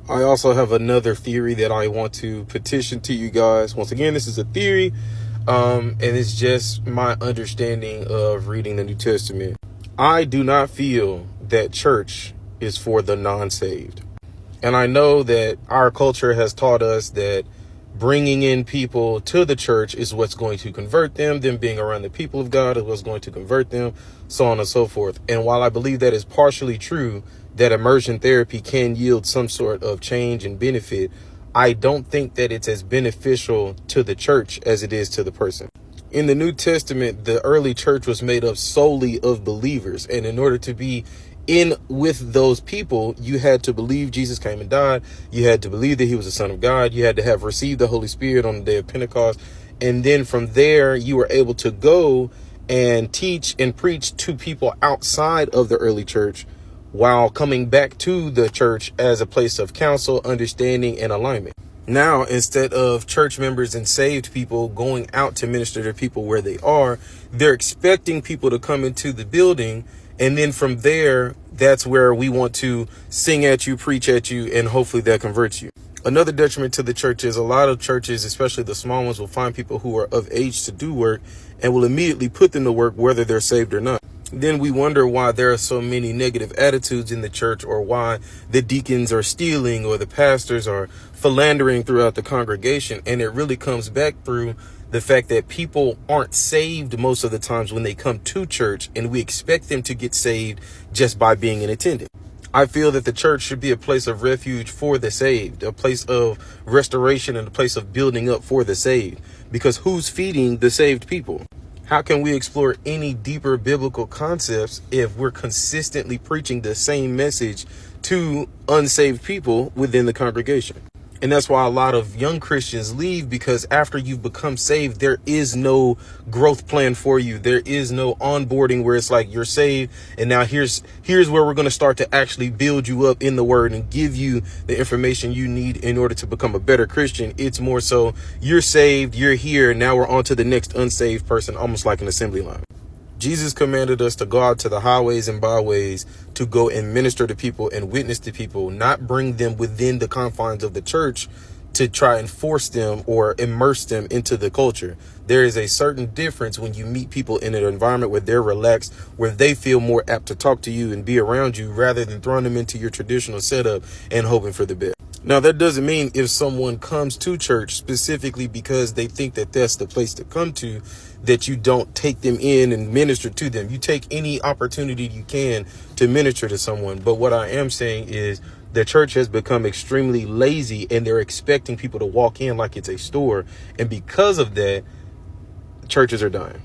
I also have another theory that I want to petition to you guys. Once again, this is a theory, and it's just my understanding of reading the New Testament. I do not feel that church is for the non-saved. And I know that our culture has taught us that bringing in people to the church is what's going to convert them. Them being around the people of God is what's going to convert them, so on and so forth. And while I believe that is partially true, that immersion therapy can yield some sort of change and benefit, I don't think that it's as beneficial to the church as it is to the person. In the New Testament, the early church was made up solely of believers. And in order to be in with those people, you had to believe Jesus came and died. You had to believe that he was the Son of God. You had to have received the Holy Spirit on the day of Pentecost. And then from there, you were able to go and teach and preach to people outside of the early church while coming back to the church as a place of counsel, understanding, and alignment. Now, instead of church members and saved people going out to minister to people where they are, they're expecting people to come into the building. And then from there, that's where we want to sing at you, preach at you, and hopefully that converts you. Another detriment to the church is a lot of churches, especially the small ones, will find people who are of age to do work and will immediately put them to work whether they're saved or not. Then we wonder why there are so many negative attitudes in the church, or why the deacons are stealing or the pastors are philandering throughout the congregation. And it really comes back through the fact that people aren't saved most of the times when they come to church, and we expect them to get saved just by being in attendance. I feel that the church should be a place of refuge for the saved, a place of restoration, and a place of building up for the saved. Because who's feeding the saved people? How can we explore any deeper biblical concepts if we're consistently preaching the same message to unsaved people within the congregation? And that's why a lot of young Christians leave, because after you've become saved, there is no growth plan for you. There is no onboarding where it's like you're saved and now here's where we're going to start to actually build you up in the word and give you the information you need in order to become a better Christian. It's more so you're saved, you're here, now we're on to the next unsaved person, almost like an assembly line. Jesus commanded us to go out to the highways and byways to go and minister to people and witness to people, not bring them within the confines of the church to try and force them or immerse them into the culture. There is a certain difference when you meet people in an environment where they're relaxed, where they feel more apt to talk to you and be around you, rather than throwing them into your traditional setup and hoping for the best. Now, that doesn't mean if someone comes to church specifically because they think that that's the place to come to, that you don't take them in and minister to them. You take any opportunity you can to minister to someone. But what I am saying is the church has become extremely lazy, and they're expecting people to walk in like it's a store. And because of that, churches are dying.